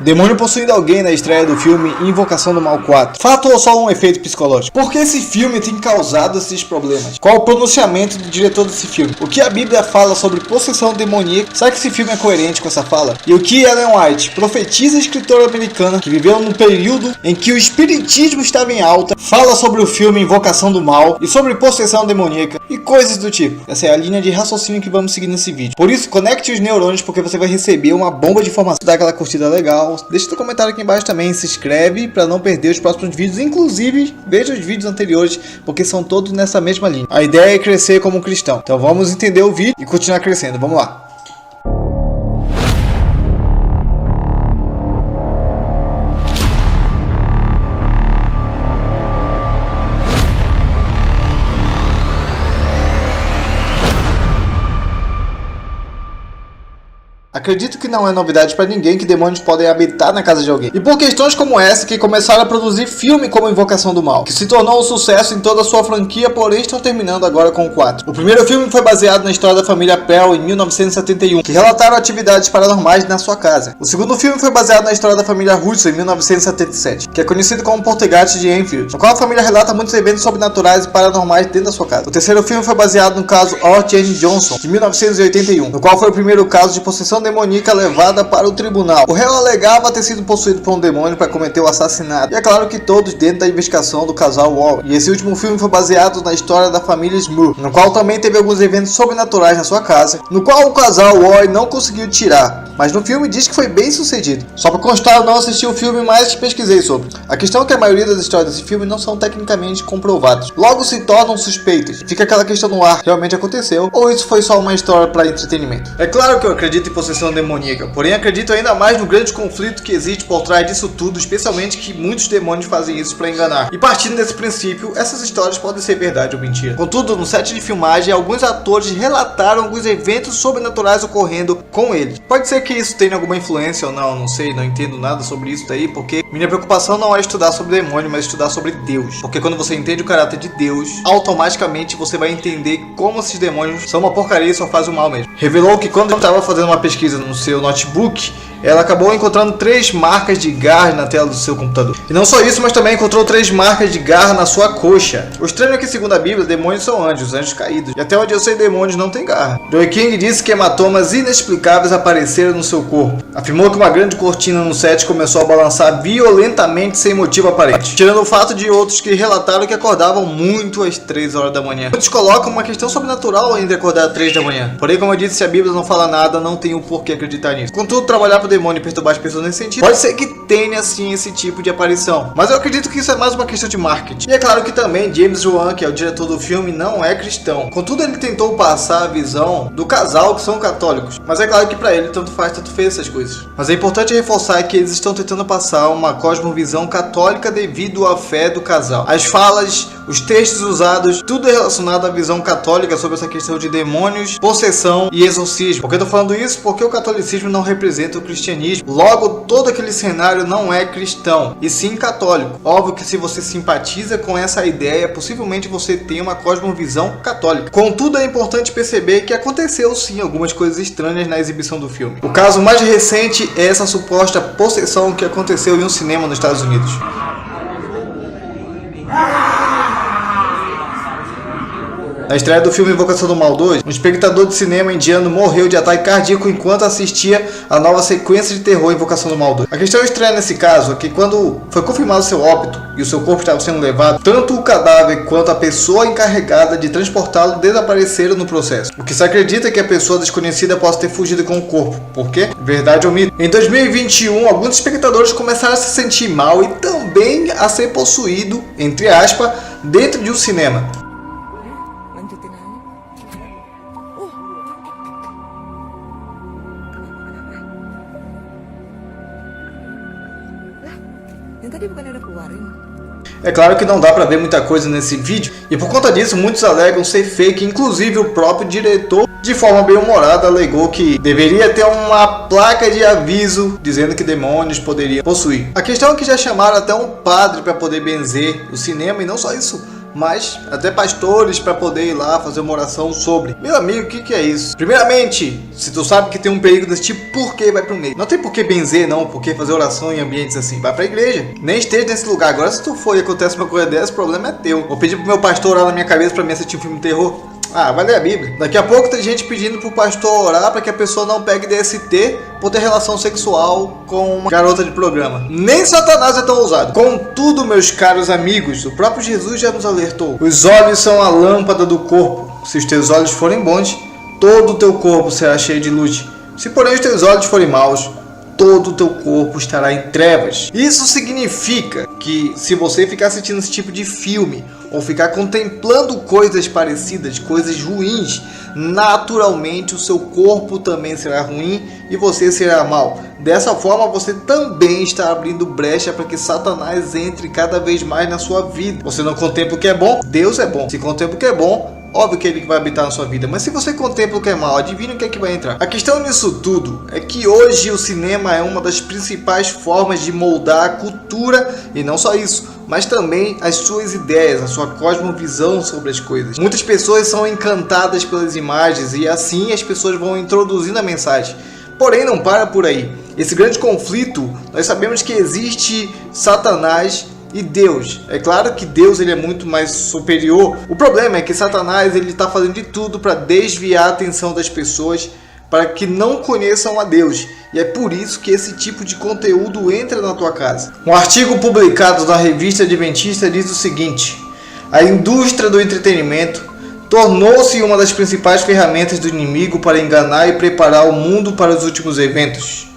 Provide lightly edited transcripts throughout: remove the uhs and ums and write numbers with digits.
Demônio possuindo alguém na estreia do filme Invocação do Mal 4. Fato ou só um efeito psicológico? Por que esse filme tem causado esses problemas? Qual o pronunciamento do diretor desse filme? O que a Bíblia fala sobre possessão demoníaca? Será que esse filme é coerente com essa fala? E o que Ellen White, profetisa e escritora americana, que viveu num período em que o espiritismo estava em alta, fala sobre o filme Invocação do Mal e sobre possessão demoníaca e coisas do tipo? Essa é a linha de raciocínio que vamos seguir nesse vídeo. Por isso, conecte os neurônios porque você vai receber uma bomba de informação. Dá aquela curtida legal, deixa seu comentário aqui embaixo também, se inscreve para não perder os próximos vídeos, inclusive veja os vídeos anteriores porque são todos nessa mesma linha. A ideia é crescer como cristão, então vamos entender o vídeo e continuar crescendo, vamos lá. Acredito que não é novidade para ninguém que demônios podem habitar na casa de alguém. E por questões como essa que começaram a produzir filme como Invocação do Mal, que se tornou um sucesso em toda a sua franquia, porém estão terminando agora com o 4. O primeiro filme foi baseado na história da família Pell em 1971, que relataram atividades paranormais na sua casa. O segundo filme foi baseado na história da família Russo em 1977, que é conhecido como Poltergeist de Enfield, no qual a família relata muitos eventos sobrenaturais e paranormais dentro da sua casa. O terceiro filme foi baseado no caso Ort Jane Johnson, de 1981, no qual foi o primeiro caso de possessão demoníaca levada para o tribunal. O réu alegava ter sido possuído por um demônio para cometer o assassinato. E é claro que todos dentro da investigação do casal Warren. E esse último filme foi baseado na história da família Smurf, no qual também teve alguns eventos sobrenaturais na sua casa, no qual o casal Warren não conseguiu tirar. Mas no filme diz que foi bem sucedido. Só para constar, eu não assisti o filme, mas pesquisei sobre. A questão é que a maioria das histórias desse filme não são tecnicamente comprovadas. Logo se tornam suspeitas. Fica aquela questão no ar, realmente aconteceu, ou isso foi só uma história para entretenimento. É claro que eu acredito em possessão demoníaca, porém acredito ainda mais no grande conflito que existe por trás disso tudo, especialmente que muitos demônios fazem isso para enganar. E partindo desse princípio, essas histórias podem ser verdade ou mentira. Contudo, no set de filmagem, alguns atores relataram alguns eventos sobrenaturais ocorrendo com eles. Pode ser que isso tenha alguma influência ou não sei, não entendo nada sobre isso daí, porque minha preocupação não é estudar sobre demônio, mas estudar sobre Deus. Porque quando você entende o caráter de Deus, automaticamente você vai entender como esses demônios são uma porcaria e só fazem o mal mesmo. Revelou que quando eu estava fazendo uma pesquisa no seu notebook, ela acabou encontrando 3 marcas de garra na tela do seu computador. E não só isso, mas também encontrou 3 marcas de garra na sua coxa. O estranho é que, segundo a Bíblia, demônios são anjos caídos. E até onde eu sei, demônios não têm garra. Joey King disse que hematomas inexplicáveis apareceram no seu corpo. Afirmou que uma grande cortina no set começou a balançar violentamente sem motivo aparente. Tirando o fato de outros que relataram que acordavam muito às 3 horas da manhã. Muitos colocam uma questão sobrenatural entre acordar às 3 da manhã. Porém, como eu disse, se a Bíblia não fala nada, não tem o porquê acreditar nisso. Contudo, trabalhar para demônio e perturbar as pessoas nesse sentido, pode ser que tenha sim esse tipo de aparição, mas eu acredito que isso é mais uma questão de marketing. E é claro que também James Wan, que é o diretor do filme, não é cristão. Contudo, ele tentou passar a visão do casal que são católicos, mas é claro que para ele tanto faz, tanto fez essas coisas. Mas é importante reforçar que eles estão tentando passar uma cosmovisão católica devido à fé do casal. As falas, os textos usados, tudo é relacionado à visão católica sobre essa questão de demônios, possessão e exorcismo. Por que eu tô falando isso? Porque o catolicismo não representa o cristianismo. Logo, todo aquele cenário não é cristão, e sim católico. Óbvio que se você simpatiza com essa ideia, possivelmente você tem uma cosmovisão católica. Contudo, é importante perceber que aconteceu sim algumas coisas estranhas na exibição do filme. O caso mais recente é essa suposta possessão que aconteceu em um cinema nos Estados Unidos. Na estreia do filme Invocação do Mal 2, um espectador de cinema indiano morreu de ataque cardíaco enquanto assistia a nova sequência de terror Invocação do Mal 2. A questão estranha nesse caso é que quando foi confirmado seu óbito e o seu corpo estava sendo levado, tanto o cadáver quanto a pessoa encarregada de transportá-lo desapareceram no processo. O que se acredita é que a pessoa desconhecida possa ter fugido com o corpo. Por quê? Verdade ou mito? Em 2021, alguns espectadores começaram a se sentir mal e também a ser possuído, entre aspas, dentro de um cinema. É claro que não dá pra ver muita coisa nesse vídeo, e por conta disso muitos alegam ser fake, inclusive o próprio diretor, de forma bem humorada, alegou que deveria ter uma placa de aviso dizendo que demônios poderiam possuir. A questão é que já chamaram até um padre para poder benzer o cinema, e não só isso, mas até pastores para poder ir lá fazer uma oração sobre. Meu amigo, o que é isso? Primeiramente, se tu sabe que tem um perigo desse tipo, por que vai pro meio? Não tem por que benzer, não, por que fazer oração em ambientes assim. Vai pra igreja, nem esteja nesse lugar. Agora, se tu for e acontece uma coisa dessa, o problema é teu. Vou pedir pro meu pastor orar na minha cabeça pra mim assistir um filme de terror. Ah, vai ler a Bíblia. Daqui a pouco tem gente pedindo pro pastor orar para que a pessoa não pegue DST por ter relação sexual com uma garota de programa. Nem Satanás é tão ousado. Contudo, meus caros amigos, o próprio Jesus já nos alertou. Os olhos são a lâmpada do corpo. Se os teus olhos forem bons, todo o teu corpo será cheio de luz. Se porém os teus olhos forem maus, todo o teu corpo estará em trevas. Isso significa que se você ficar assistindo esse tipo de filme ou ficar contemplando coisas parecidas, coisas ruins, naturalmente o seu corpo também será ruim e você será mal. Dessa forma você também está abrindo brecha para que Satanás entre cada vez mais na sua vida. Você não contempla o que é bom? Deus é bom. Se contempla o que é bom, óbvio que ele vai habitar na sua vida, mas se você contempla o que é mal, adivinha o que é que vai entrar. A questão nisso tudo é que hoje o cinema é uma das principais formas de moldar a cultura, e não só isso, mas também as suas ideias, a sua cosmovisão sobre as coisas. Muitas pessoas são encantadas pelas imagens e assim as pessoas vão introduzindo a mensagem. Porém, não para por aí. Esse grande conflito, nós sabemos que existe Satanás e Deus. É claro que Deus ele é muito mais superior. O problema é que Satanás ele está fazendo de tudo para desviar a atenção das pessoas para que não conheçam a Deus. E é por isso que esse tipo de conteúdo entra na tua casa. Um artigo publicado na revista Adventista diz o seguinte: a indústria do entretenimento tornou-se uma das principais ferramentas do inimigo para enganar e preparar o mundo para os últimos eventos.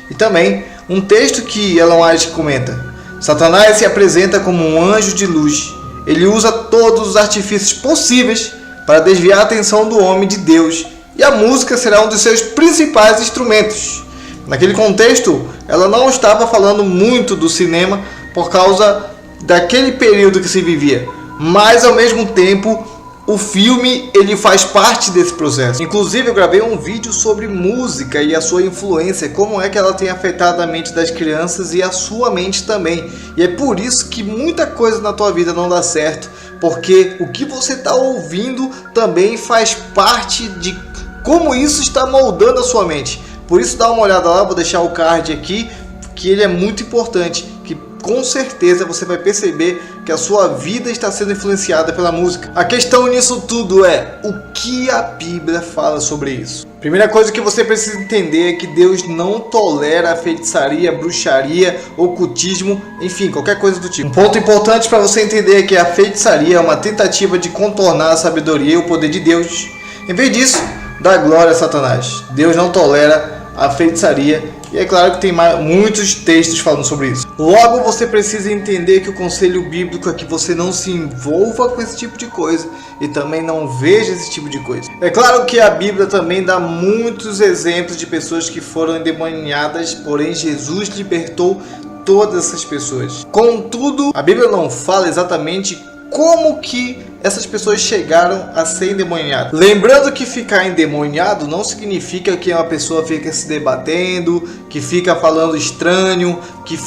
E também um texto que Ellen White comenta: Satanás se apresenta como um anjo de luz. Ele usa todos os artifícios possíveis para desviar a atenção do homem de Deus, e a música será um dos seus principais instrumentos. Naquele contexto, ela não estava falando muito do cinema por causa daquele período que se vivia, mas ao mesmo tempo o filme ele faz parte desse processo. Inclusive eu gravei um vídeo sobre música e a sua influência, como é que ela tem afetado a mente das crianças e a sua mente também. E é por isso que muita coisa na tua vida não dá certo, porque o que você está ouvindo também faz parte de como isso está moldando a sua mente. Por isso dá uma olhada lá, vou deixar o card aqui, que ele é muito importante, que com certeza você vai perceber que a sua vida está sendo influenciada pela música. A questão nisso tudo é o que a Bíblia fala sobre isso. Primeira coisa que você precisa entender é que Deus não tolera a feitiçaria, bruxaria, ocultismo, enfim, qualquer coisa do tipo. Um ponto importante para você entender é que a feitiçaria é uma tentativa de contornar a sabedoria e o poder de Deus. Em vez disso, dá glória a Satanás. Deus não tolera a feitiçaria. E é claro que tem muitos textos falando sobre isso. Logo, você precisa entender que o conselho bíblico é que você não se envolva com esse tipo de coisa e também não veja esse tipo de coisa. É claro que a Bíblia também dá muitos exemplos de pessoas que foram endemoniadas, porém Jesus libertou todas essas pessoas. Contudo, a Bíblia não fala exatamente como que essas pessoas chegaram a ser endemoniadas. Lembrando que ficar endemoniado não significa que uma pessoa fica se debatendo, que fica falando estranho, que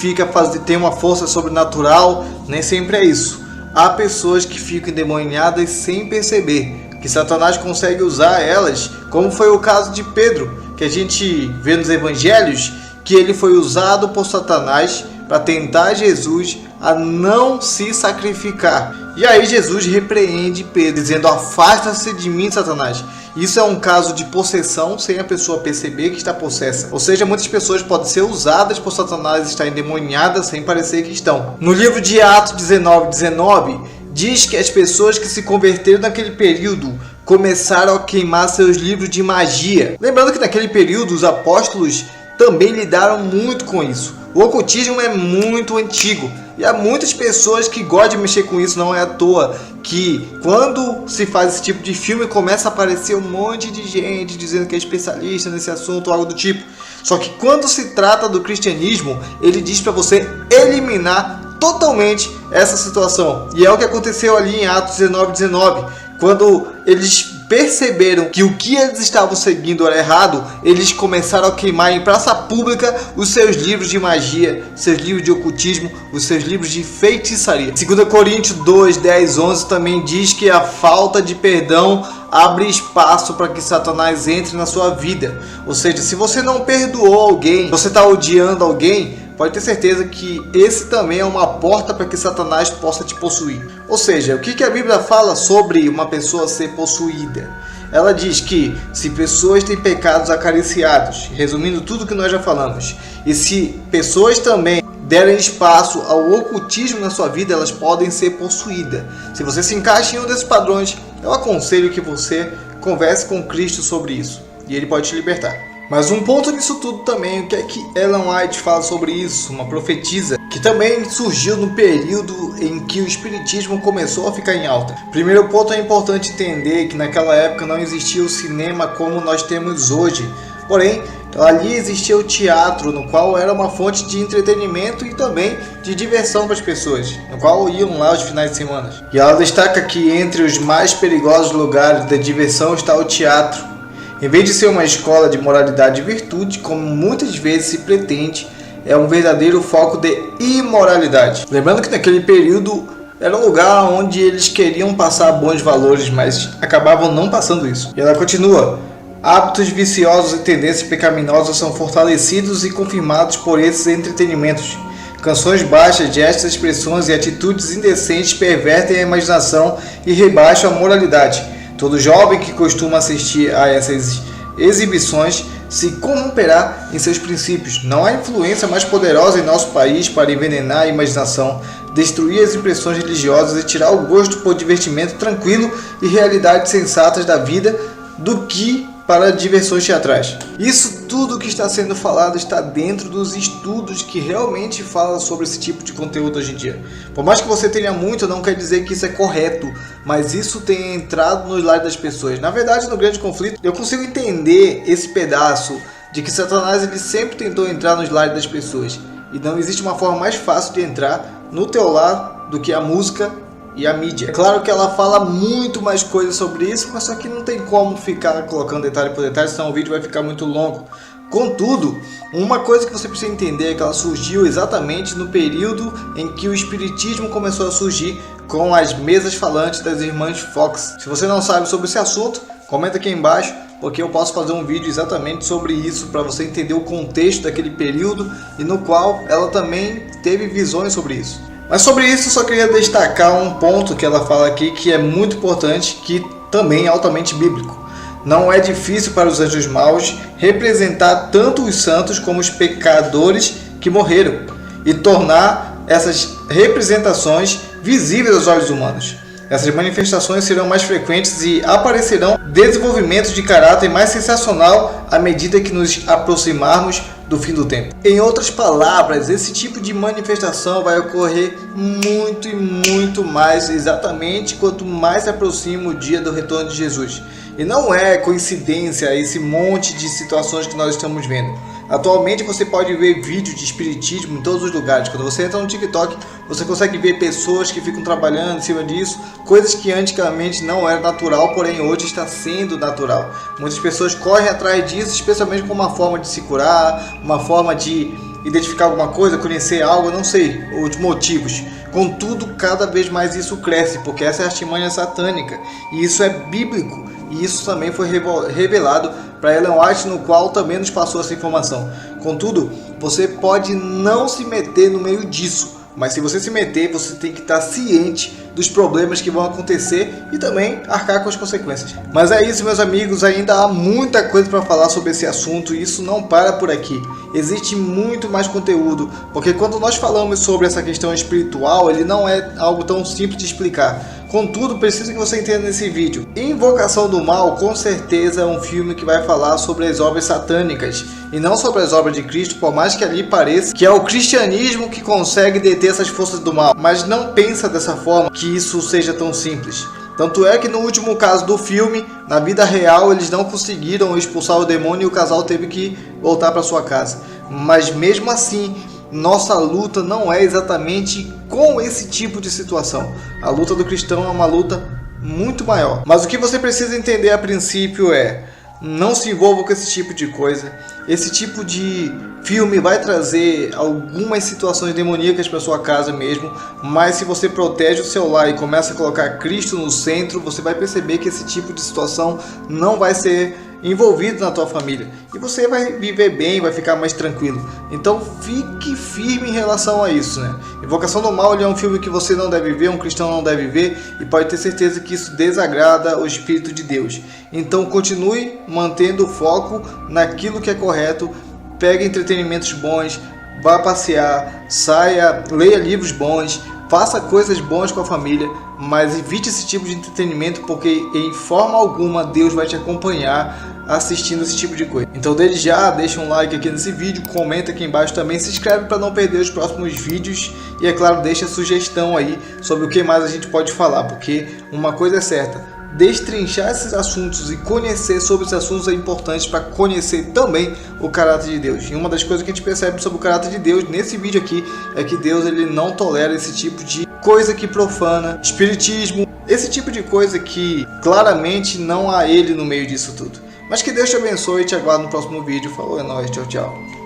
tem uma força sobrenatural. Nem sempre é isso. Há pessoas que ficam endemoniadas sem perceber, que Satanás consegue usar elas, como foi o caso de Pedro, que a gente vê nos evangelhos, que ele foi usado por Satanás para tentar Jesus a não se sacrificar. E aí Jesus repreende Pedro, dizendo: afasta-se de mim, Satanás. Isso é um caso de possessão sem a pessoa perceber que está possessa. Ou seja, muitas pessoas podem ser usadas por Satanás e estar endemoniadas sem parecer que estão. No livro de Atos 19:19, diz que as pessoas que se converteram naquele período começaram a queimar seus livros de magia. Lembrando que naquele período os apóstolos também lidaram muito com isso. O ocultismo é muito antigo e há muitas pessoas que gostam de mexer com isso. Não é à toa que quando se faz esse tipo de filme começa a aparecer um monte de gente dizendo que é especialista nesse assunto ou algo do tipo. Só que quando se trata do cristianismo, ele diz para você eliminar totalmente essa situação. E é o que aconteceu ali em Atos 19:19, quando eles perceberam que o que eles estavam seguindo era errado, eles começaram a queimar em praça pública os seus livros de magia, seus livros de ocultismo, os seus livros de feitiçaria. 2 Coríntios 2, 10, 11 também diz que a falta de perdão abre espaço para que Satanás entre na sua vida. Ou seja, se você não perdoou alguém, você está odiando alguém, pode ter certeza que esse também é uma porta para que Satanás possa te possuir. Ou seja, o que a Bíblia fala sobre uma pessoa ser possuída? Ela diz que se pessoas têm pecados acariciados, resumindo tudo que nós já falamos, e se pessoas também derem espaço ao ocultismo na sua vida, elas podem ser possuídas. Se você se encaixa em um desses padrões, eu aconselho que você converse com Cristo sobre isso, e Ele pode te libertar. Mas um ponto nisso tudo também, o que é que Ellen White fala sobre isso? Uma profetisa que também surgiu no período em que o espiritismo começou a ficar em alta. Primeiro ponto, é importante entender que naquela época não existia o cinema como nós temos hoje. Porém, ali existia o teatro, no qual era uma fonte de entretenimento e também de diversão para as pessoas, no qual iam lá os finais de semana. E ela destaca que entre os mais perigosos lugares da diversão está o teatro. Em vez de ser uma escola de moralidade e virtude, como muitas vezes se pretende, é um verdadeiro foco de imoralidade. Lembrando que naquele período era um lugar onde eles queriam passar bons valores, mas acabavam não passando isso. E ela continua: hábitos viciosos e tendências pecaminosas são fortalecidos e confirmados por esses entretenimentos. Canções baixas, gestos, expressões e atitudes indecentes pervertem a imaginação e rebaixam a moralidade. Todo jovem que costuma assistir a essas exibições se corromperá em seus princípios. Não há influência mais poderosa em nosso país para envenenar a imaginação, destruir as impressões religiosas e tirar o gosto por divertimento tranquilo e realidades sensatas da vida do que para diversões teatrais. Isso tudo que está sendo falado está dentro dos estudos que realmente falam sobre esse tipo de conteúdo hoje em dia. Por mais que você tenha muito, não quer dizer que isso é correto, mas isso tem entrado no lar das pessoas. Na verdade, no Grande Conflito, eu consigo entender esse pedaço de que Satanás ele sempre tentou entrar nos lares das pessoas. E não existe uma forma mais fácil de entrar no teu lar do que a música e a mídia. É claro que ela fala muito mais coisas sobre isso, mas só que não tem como ficar colocando detalhe por detalhe, senão o vídeo vai ficar muito longo. Contudo, uma coisa que você precisa entender é que ela surgiu exatamente no período em que o espiritismo começou a surgir com as mesas falantes das irmãs Fox. Se você não sabe sobre esse assunto, comenta aqui embaixo, porque eu posso fazer um vídeo exatamente sobre isso para você entender o contexto daquele período e no qual ela também teve visões sobre isso. Mas sobre isso eu só queria destacar um ponto que ela fala aqui que é muito importante, que também é altamente bíblico. Não é difícil para os anjos maus representar tanto os santos como os pecadores que morreram e tornar essas representações visíveis aos olhos humanos. Essas manifestações serão mais frequentes e aparecerão desenvolvimentos de caráter mais sensacional à medida que nos aproximarmos do fim do tempo. Em outras palavras, esse tipo de manifestação vai ocorrer muito e muito mais exatamente quanto mais se aproxima o dia do retorno de Jesus. E não é coincidência esse monte de situações que nós estamos vendo. Atualmente você pode ver vídeos de espiritismo em todos os lugares. Quando você entra no TikTok, você consegue ver pessoas que ficam trabalhando em cima disso, coisas que antigamente não era natural, porém hoje está sendo natural. Muitas pessoas correm atrás disso, especialmente como uma forma de se curar, uma forma de identificar alguma coisa, conhecer algo, não sei, os motivos. Contudo, cada vez mais isso cresce, porque essa é a artimanha satânica, e isso é bíblico. E isso também foi revelado para Ellen White, no qual também nos passou essa informação. Contudo, você pode não se meter no meio disso, mas se você se meter, você tem que estar ciente dos problemas que vão acontecer e também arcar com as consequências. Mas é isso, meus amigos, ainda há muita coisa para falar sobre esse assunto e isso não para por aqui. Existe muito mais conteúdo, porque quando nós falamos sobre essa questão espiritual, ele não é algo tão simples de explicar. Contudo, preciso que você entenda nesse vídeo. Invocação do Mal, com certeza, é um filme que vai falar sobre as obras satânicas e não sobre as obras de Cristo, por mais que ali pareça que é o cristianismo que consegue deter essas forças do mal. Mas não pensa dessa forma que isso seja tão simples. Tanto é que no último caso do filme, na vida real, eles não conseguiram expulsar o demônio e o casal teve que voltar para sua casa. Mas mesmo assim, nossa luta não é exatamente com esse tipo de situação. A luta do cristão é uma luta muito maior. Mas o que você precisa entender a princípio é: não se envolva com esse tipo de coisa. Esse tipo de filme vai trazer algumas situações demoníacas para sua casa mesmo, mas se você protege o seu lar e começa a colocar Cristo no centro, você vai perceber que esse tipo de situação não vai ser envolvido na tua família e você vai viver bem, vai ficar mais tranquilo. Então fique firme em relação a isso, né? Invocação do Mal é um filme que você não deve ver, um cristão não deve ver, e pode ter certeza que isso desagrada o Espírito de Deus. Então continue mantendo o foco naquilo que é correto, pegue entretenimentos bons, vá passear, saia, leia livros bons, faça coisas boas com a família, mas evite esse tipo de entretenimento, porque em forma alguma Deus vai te acompanhar assistindo esse tipo de coisa. Então desde já, deixa um like aqui nesse vídeo, comenta aqui embaixo também, se inscreve para não perder os próximos vídeos e, é claro, deixa a sugestão aí sobre o que mais a gente pode falar, porque uma coisa é certa: destrinchar esses assuntos e conhecer sobre esses assuntos é importante para conhecer também o caráter de Deus. E uma das coisas que a gente percebe sobre o caráter de Deus nesse vídeo aqui é que Deus, ele não tolera esse tipo de coisa que profana, espiritismo, esse tipo de coisa que claramente não há ele no meio disso tudo. Mas que Deus te abençoe e te aguardo no próximo vídeo. Falou, é nóis, tchau, tchau.